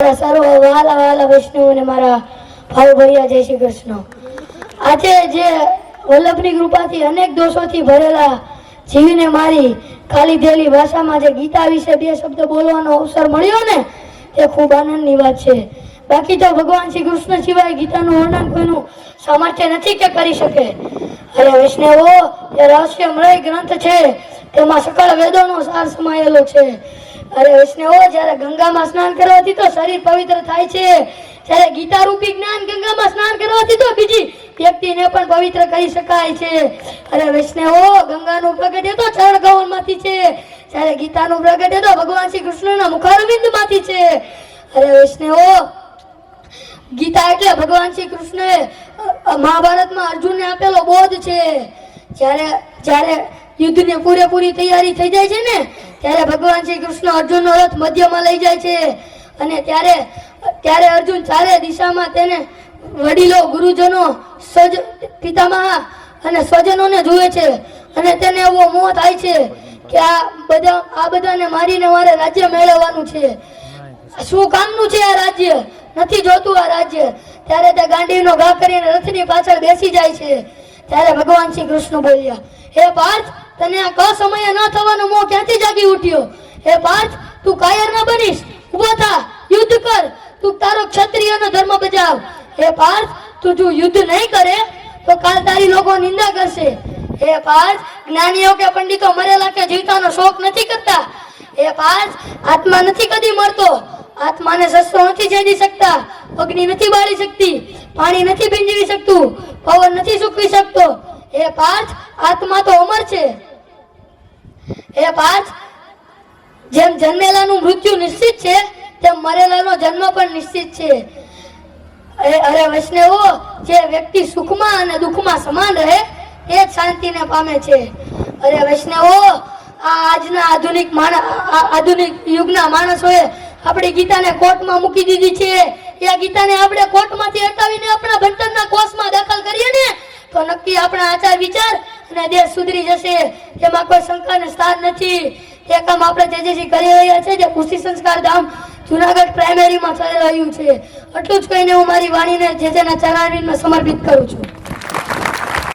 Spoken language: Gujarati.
સર્વ વાલા વાલા વૈષ્ણવોને મારા ભાવ ભૈયા જય શ્રી કૃષ્ણ। આજે જે વલ્લભની કૃપાથી અનેક દોષોથી ભરેલા જીવને મારી ખાલી થયેલી ભાષામાં જે ગીતા વિશે બે શબ્દ બોલવાનો અવસર મળ્યો ને તે ખૂબ આનંદની વાત છે। બાકી તો ભગવાન શ્રી કૃષ્ણ સિવાય ગીતાનું વર્ણન કોઈનું સામર્થ્ય નથી કે કરી શકે। અરે વૈષ્ણવો, એ રહસ્યમય ગ્રંથ છે, તેમાં સકળ વેદોનો સાર સમાયેલો છે। અરે વૈષ્ણવો, જ્યારે ગંગામાં સ્નાન કરવાથી તો શરીર પવિત્ર થાય છે, ત્યારે ગીતા રૂપી જ્ઞાન ગંગામાં સ્નાન કરવાથી તો બીજી વ્યક્તિને પણ પવિત્ર કરી શકાય છે। અરે વૈષ્ણવો, ગંગાનું પ્રગટ્ય તો ચરણ કમળમાંથી છે, જ્યારે ગીતાનું પ્રગટ્ય તો ભગવાન શ્રી કૃષ્ણના મુખારવિંદમાંથી છે। અરે વૈષ્ણવો, ગીતા એટલે ભગવાન શ્રી કૃષ્ણએ મહાભારતમાં અર્જુનને આપેલો બોધ છે। જ્યારે યુદ્ધની પૂરેપૂરી તૈયારી થઈ જાય છે ને, ત્યારે ભગવાન શ્રી કૃષ્ણ અર્જુનનો રથ મધ્યમાં લઈ જાય છે, અને ત્યારે અર્જુન ચારે દિશામાં તેને વડીલો, ગુરુજનો, પિતામહ અને સ્વજનોને જુએ છે, અને તેને એવો મોહ થાય છે કે આ બધાને મારીને મારે રાજ્ય મેળવવાનું છે। શું કામનું છે આ રાજ્ય? નથી જોતું આ રાજ્ય। ત્યારે તે ગાંડીવનો ઘા કરીને રથની પાછળ બેસી જાય છે। ત્યારે ભગવાન શ્રી કૃષ્ણ બોલ્યા, હે પાર્થ, તને આ સમયે ન થવાનો મોહ ક્યાંથી જાગી ઉઠ્યો? હે પાર્થ, તું કાયર ન બનીશ, ઉભો થા, યુદ્ધ કર, તું તારો ક્ષત્રિયનો ધર્મ બજાવ। હે પાર્થ, તું જો યુદ્ધ નહીં કરે તો કાલ તારી લોકો નિંદા કરશે। હે પાર્થ, જ્ઞાનીઓ કે પંડિતો મરેલા કે જીવતાનો શોક નથી કરતા। હે પાર્થ, આત્મા નથી કદી મરતો, આત્માને શસ્ત્રો નથી છેદી શકતા, અગ્નિ નથી બાળી શકતી, પાણી નથી ભીંજવી શકતું, પવન નથી સૂકવી શકતો। હે પાર્થ, આત્મા તો અમર છે। હે પાર્થ, જેમ જન્મેલાનું મૃત્યુ નિશ્ચિત છે, તેમ મરેલાનો જન્મ પણ નિશ્ચિત છે। અરે વૈષ્ણવો, જે વ્યક્તિ સુખમાં અને દુઃખમાં સમાન રહે તે જ શાંતિને પામે છે। અરે વૈષ્ણવો, આજના આધુનિક યુગના માણસોએ આપણી ગીતાને કોર્ટમાં મૂકી દીધી છે। એ ગીતાને આપણે કોર્ટમાંથી હટાવીને આપણા ભણતરના કોષમાં દાખલ કરીએ ને તો નક્કી આપણા આચાર વિચાર અને દેશ સુધરી જશે, તેમાં કોઈ શંકાને સ્થાન નથી। તે કામ આપણે તેજસ્વી કરી રહ્યા છે, જે કૃષિ સંસ્કાર ધામ જુનાગઢ પ્રાઇમરીમાં ચાલી રહ્યું છે। એટલું જ કહીને હું મારી વાણીને જેના ચરણારવિંદમાં સમર્પિત કરું છું।